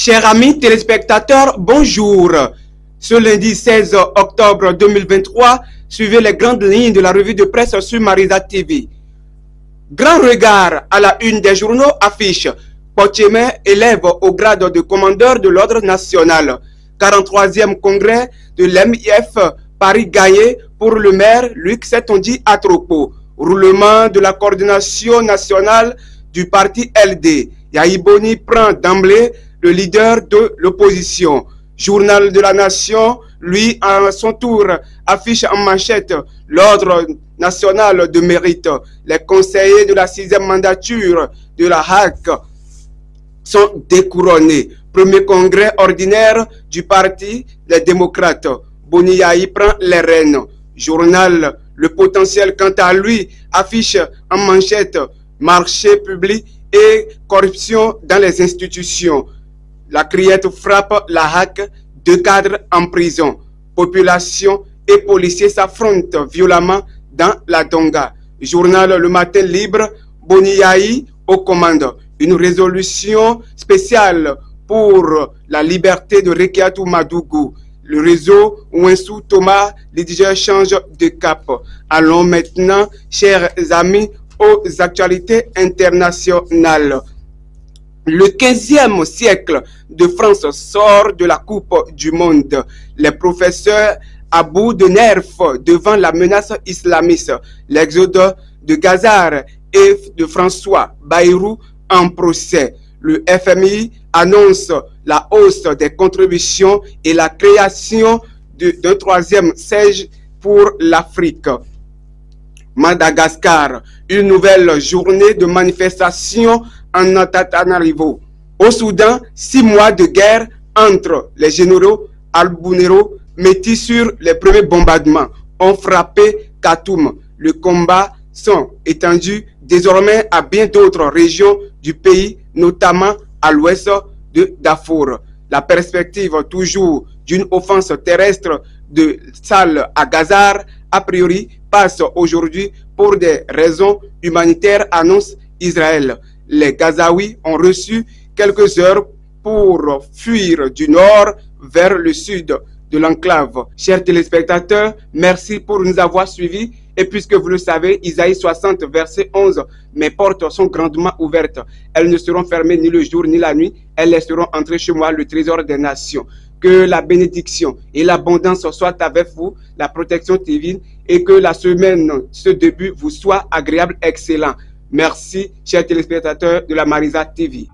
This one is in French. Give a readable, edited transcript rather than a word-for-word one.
Chers amis téléspectateurs, bonjour. Ce lundi 16 octobre 2023, suivez les grandes lignes de la revue de presse sur Marisa TV. Grand regard à la une des journaux affiche Potiemé élève au grade de commandeur de l'ordre national. 43e congrès de l'MIF Paris gagné pour le maire Luc Setondi Atropo. Roulement de la coordination nationale du parti LD. Yaïboni prend d'emblée le leader de l'opposition. Journal de la Nation, lui, à son tour, affiche en manchette l'ordre national de mérite. Les conseillers de la 6e mandature de la HAC sont découronnés. Premier congrès ordinaire du parti Les démocrates. Boniaï prend les rênes. Journal Le Potentiel, quant à lui, affiche en manchette marché public et corruption dans les institutions. La criette frappe la HAC, 2 cadres en prison. Population et policiers s'affrontent violemment dans la Donga. Journal Le Matin Libre, Boniaï aux commandes. Une résolution spéciale pour la liberté de Rekiatou Madougou. Le réseau Ouensou Thomas, l'éditeur change de cap. Allons maintenant, chers amis, aux actualités internationales. Le 15e siècle de France sort de la Coupe du Monde. Les professeurs à bout de nerfs devant la menace islamiste. L'exode de Gazar et de François Bayrou en procès. Le FMI annonce la hausse des contributions et la création d'un 3e siège pour l'Afrique. Madagascar, une nouvelle journée de manifestation en Antananarivo. Au Soudan, 6 mois de guerre entre les généraux Albunero, métis sur les premiers bombardements, ont frappé Khartoum. Le combat sont étendus désormais à bien d'autres régions du pays, notamment à l'ouest de Darfour. La perspective toujours d'une offense terrestre de Sal à Gazar, a priori, passe aujourd'hui pour des raisons humanitaires, annonce Israël. Les Gazaouis ont reçu quelques heures pour fuir du nord vers le sud de l'enclave. Chers téléspectateurs, merci pour nous avoir suivis. Et puisque vous le savez, Isaïe 60, verset 11, mes portes sont grandement ouvertes. Elles ne seront fermées ni le jour ni la nuit. Elles laisseront entrer chez moi le trésor des nations. Que la bénédiction et l'abondance soient avec vous, la protection divine, et que la semaine, ce début, vous soit agréable, excellent. Merci, chers téléspectateurs de la Marisa TV.